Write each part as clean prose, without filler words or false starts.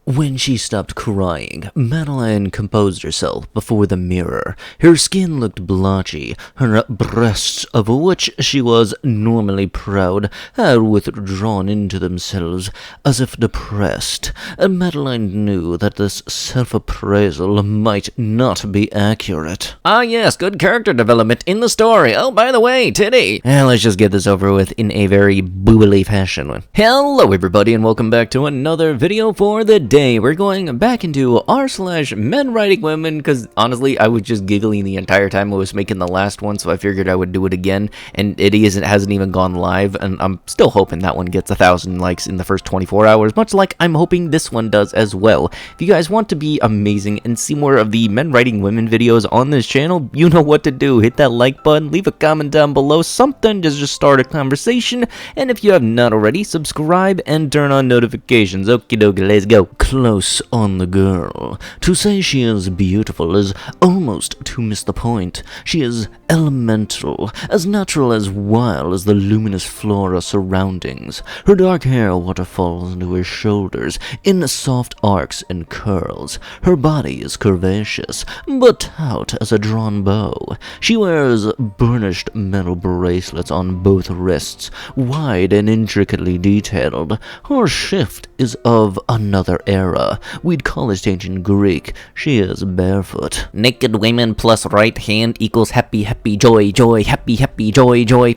When she stopped crying, Madeline composed herself before the mirror. Her skin looked blotchy, her breasts, of which she was normally proud, had withdrawn into themselves, as if depressed. Madeline knew that this self-appraisal might not be accurate. Ah yes, good character development in the story. Oh, by the way, titty! Let's just get this over with in a very boobily fashion. Hello everybody and welcome back to another video for the day. We're going back into r/menwritingwomen because honestly I was just giggling the entire time I was making the last one, so I figured I would do it again, and it hasn't even gone live, and I'm still hoping that one gets 1,000 likes in the first 24 hours, much like I'm hoping this one does as well. If you guys want to be amazing and see more of the Men Writing Women videos on this channel, you know what to do. Hit that like button, leave a comment down below, something to just start a conversation, and if you have not already, subscribe and turn on notifications. Okie dokie, let's go. Close on the girl. To say she is beautiful is almost to miss the point. She is elemental, as natural as wild as the luminous flora surroundings. Her dark hair waterfalls into her shoulders in soft arcs and curls. Her body is curvaceous, but taut as a drawn bow. She wears burnished metal bracelets on both wrists, wide and intricately detailed. Her shift is of another era. We'd call it ancient Greek. She is barefoot. Naked women plus right hand equals happy, happy, joy, joy, happy, happy, joy, joy.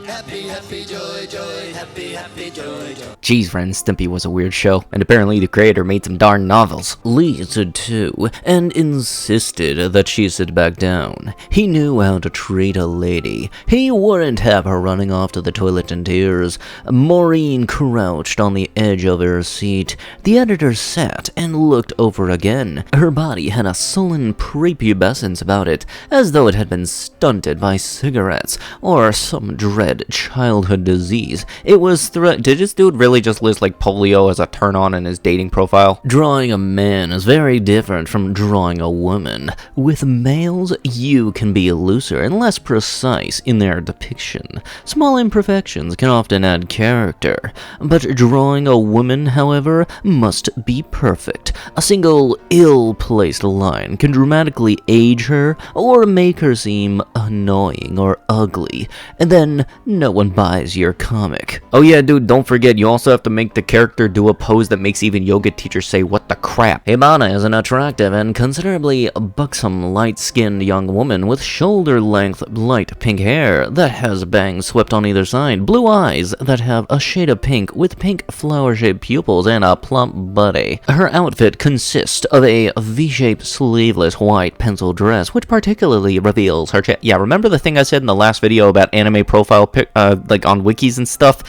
Happy, happy, joy, joy, happy, happy, joy, joy. Geez, Ren Stimpy was a weird show, and apparently the creator made some darn novels. Lee did too, and insisted that she sit back down. He knew how to treat a lady. He wouldn't have her running off to the toilet in tears. Maureen crouched on the edge of her seat. The editor sat and looked over again. Her body had a sullen prepubescence about it, as though it had been stunted by cigarettes, or some dread childhood disease. It was did this dude really just list like polio as a turn on in his dating profile? Drawing a man is very different from drawing a woman. With males, you can be looser and less precise in their depiction. Small imperfections can often add character, but drawing a woman, however, must be perfect. A single ill-placed line can dramatically age her or make her seem annoying or ugly, and then no one buys your comic. Oh yeah, dude, don't forget, you also have to make the character do a pose that makes even yoga teachers say, what the crap? Hibana is an attractive and considerably buxom, light-skinned young woman with shoulder-length, light pink hair that has bangs swept on either side, blue eyes that have a shade of pink with pink flower-shaped pupils, and a plump body. Her outfit consists of a V-shaped sleeveless white pencil dress, which particularly reveals her chest. Yeah, remember the thing I said in the last video about anime profile pic, like on wikis and stuff?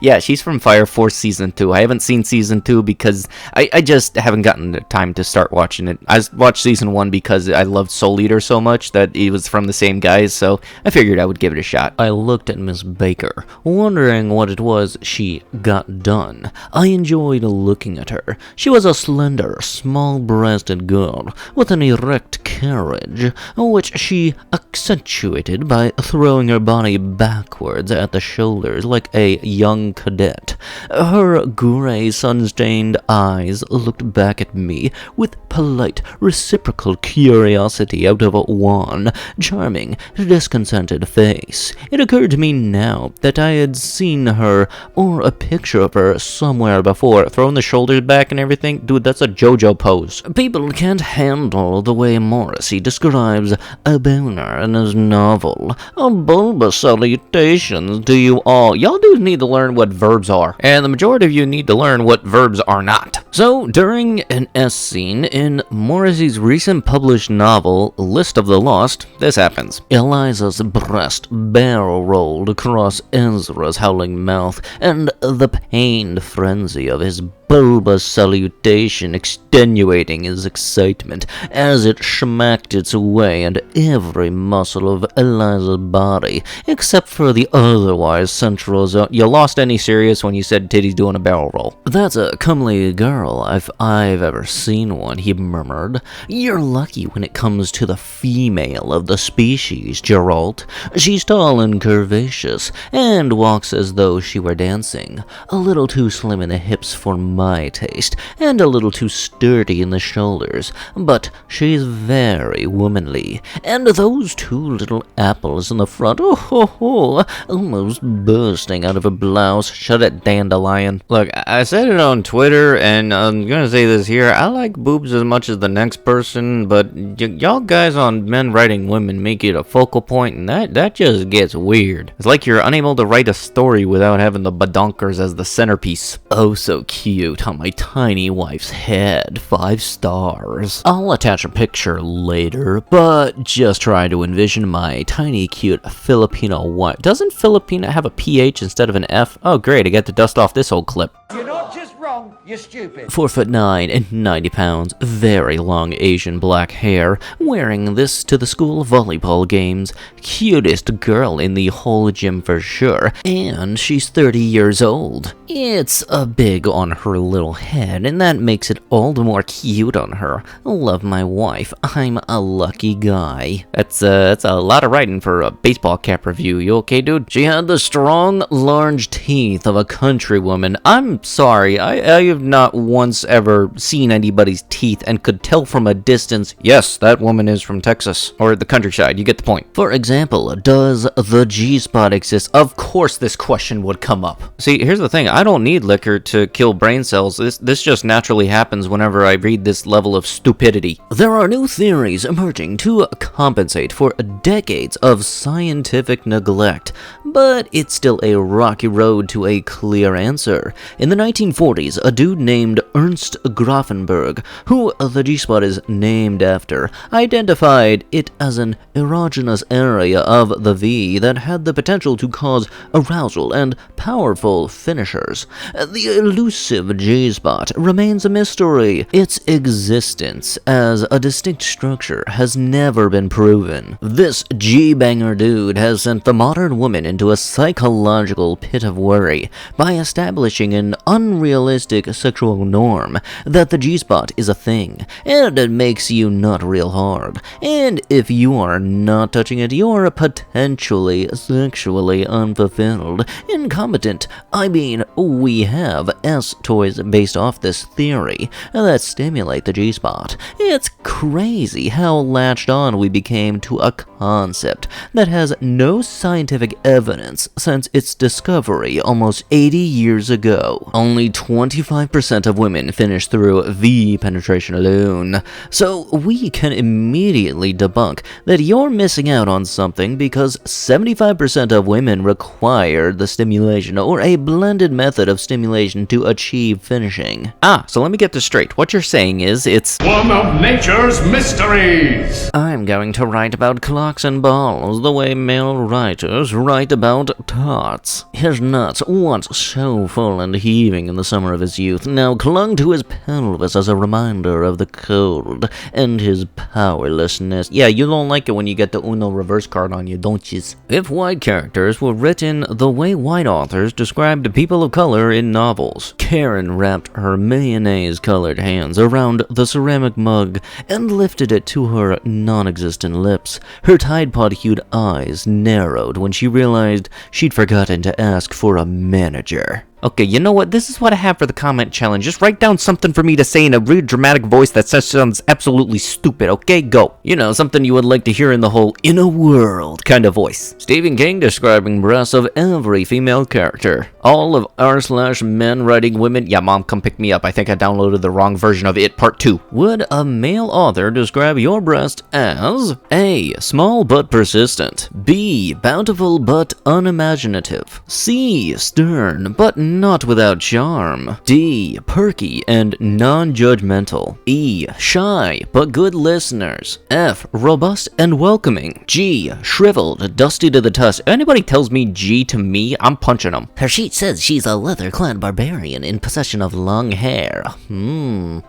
Yeah, she's from Fire Force Season 2. I haven't seen Season 2 because I just haven't gotten the time to start watching it. I watched Season 1 because I loved Soul Eater so much that it was from the same guys, so I figured I would give it a shot. I looked at Miss Baker, wondering what it was she got done. I enjoyed looking at her. She was a slender, small-breasted girl with an erect carriage, which she accentuated by throwing her body backwards at the shoulders like a young cadet. Her gray, sun-stained eyes looked back at me with polite, reciprocal curiosity out of a wan, charming, discontented face. It occurred to me now that I had seen her or a picture of her somewhere before, throwing the shoulders back and everything. Dude, that's a JoJo pose. People can't handle the way Morrissey describes a boner in his novel. A bulbous salutations to you all. Y'all dudes need to learn what verbs are, and the majority of you need to learn what verbs are not. So, during an S scene in Morrissey's recent published novel, List of the Lost, this happens. Eliza's breast barrel-rolled across Ezra's howling mouth, and the pained frenzy of his bulbous salutation extenuating his excitement as it smacked its way into every muscle of Eliza's body, except for the otherwise central zone. You lost any serious when you said titties doing a barrel roll. That's a comely girl girl if I've ever seen one, he murmured. You're lucky when it comes to the female of the species, Geralt. She's tall and curvaceous, and walks as though she were dancing. A little too slim in the hips for my taste, and a little too sturdy in the shoulders, but she's very womanly. And those two little apples in the front, oh ho ho, almost bursting out of her blouse. Shut it, dandelion. Look, I said it on Twitter, and I'm gonna say this here. I like boobs as much as the next person, but y'all guys on Men Writing Women make it a focal point, and that just gets weird. It's like you're unable to write a story without having the badonkers as the centerpiece. Oh, so cute on my tiny wife's head. 5 stars. I'll attach a picture later, but just try to envision my tiny cute Filipino wife. Doesn't Filipina have a PH instead of an F? Oh great, I get to dust off this old clip. You're not just wrong, you're stupid. 4'9" and 90 pounds, very long Asian black hair, wearing this to the school volleyball games. Cutest girl in the whole gym for sure, and she's 30 years old. It's a big on her little head, and that makes it all the more cute on her. Love my wife, I'm a lucky guy. That's a lot of writing for a baseball cap review. You okay, dude? She had the strong, large teeth of a countrywoman. I'm sorry, I have not once ever seen anybody's teeth and could tell from a distance, yes, that woman is from Texas, or the countryside, you get the point. For example, does the Gspot exist? Of course this question would come up. See, here's the thing, I don't need liquor to kill brain cells. This just naturally happens whenever I read this level of stupidity. There are new theories emerging to compensate for decades of scientific neglect, but it's still a rocky road to a clear answer. In the 1940s, a dude named Ernst Grafenberg, who the G-spot is named after, identified it as an erogenous area of the V that had the potential to cause arousal and powerful finishers. The elusive G-spot remains a mystery. Its existence as a distinct structure has never been proven. This G-banger dude has sent the modern woman into a psychological pit of worry by establishing an unrealistic sexual norm that the G-spot is a thing, and it makes you nut real hard. And if you are not touching it, you're potentially sexually unfulfilled. Incompetent. I mean, we have S-toys based off this theory that stimulate the G-spot. It's crazy how latched on we became to a concept that has no scientific evidence since its discovery almost 80 years ago. Only 25% of women finish through V penetration alone, so we can immediately debunk that you're missing out on something because 75% of women require the stimulation or a blended method of stimulation to achieve finishing. So let me get this straight. What you're saying is it's one of nature's mysteries. I'm going to write about clocks and balls the way male writers write about tarts. His nuts, once so full and heaving in the summer of his youth, now clung to his pelvis as a reminder of the cold and his powerlessness. Yeah, you don't like it when you get the Uno reverse card on you, don't you? If white characters were written the way white authors described people of color in novels, Karen wrapped her mayonnaise-colored hands around the ceramic mug and lifted it to her non-existent lips. Her Tide Pod-hued eyes narrowed when she realized she'd forgotten to ask for a manager. Okay, you know what? This is what I have for the comment challenge. Just write down something for me to say in a really dramatic voice that sounds absolutely stupid, okay? Go. You know, something you would like to hear in the whole "in a world" kind of voice. Stephen King describing breasts of every female character. All of r/men writing women. Yeah, mom, come pick me up. I think I downloaded the wrong version of It Part 2. Would a male author describe your breast as A. Small but persistent, B. Bountiful but unimaginative, C. Stern but not without charm, D. Perky and non-judgmental, E. Shy but good listeners, F. Robust and welcoming, G. Shriveled, dusty to the tusk. If anybody tells me G to me, I'm punching them. Her sheets It says she's a leather-clad barbarian in possession of long hair.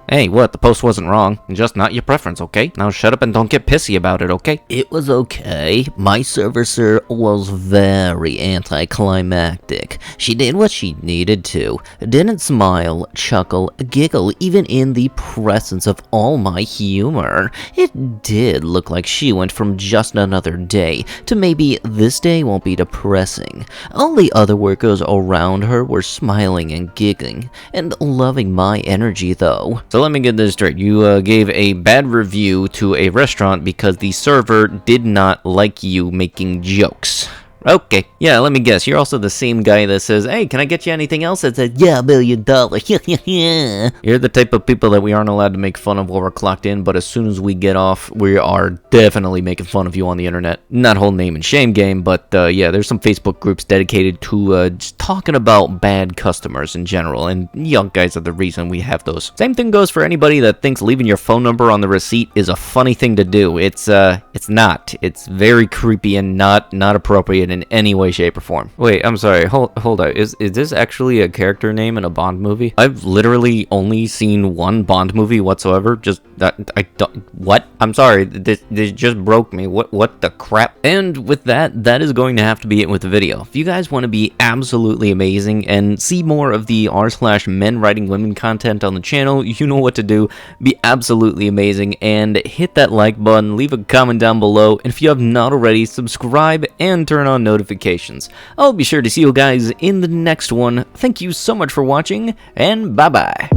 Hey, what? The post wasn't wrong. Just not your preference, okay? Now shut up and don't get pissy about it, okay? It was okay. My servicer was very anticlimactic. She did what she needed to. Didn't smile, chuckle, giggle, even in the presence of all my humor. It did look like she went from just another day to maybe this day won't be depressing. All the other workers around her were smiling and giggling, and loving my energy though. So let me get this straight. You gave a bad review to a restaurant because the server did not like you making jokes. Okay, yeah, let me guess. You're also the same guy that says, hey, can I get you anything else? That says, yeah, $1 million. You're the type of people that we aren't allowed to make fun of while we're clocked in, but as soon as we get off, we are definitely making fun of you on the internet. Not whole name and shame game, but yeah, there's some Facebook groups dedicated to just talking about bad customers in general, and young guys are the reason we have those. Same thing goes for anybody that thinks leaving your phone number on the receipt is a funny thing to do. It's not. It's very creepy and not appropriate in any way, shape, or form. Wait, I'm sorry. Hold on. Is this actually a character name in a Bond movie? I've literally only seen one Bond movie whatsoever. Just I don't. What? I'm sorry. This just broke me. What the crap? And with that is going to have to be it with the video. If you guys want to be absolutely amazing and see more of the r/menwritingwomen content on the channel, you know what to do. Be absolutely amazing and hit that like button. Leave a comment down below, and if you have not already, subscribe and turn on notifications. I'll be sure to see you guys in the next one. Thank you so much for watching, and bye-bye.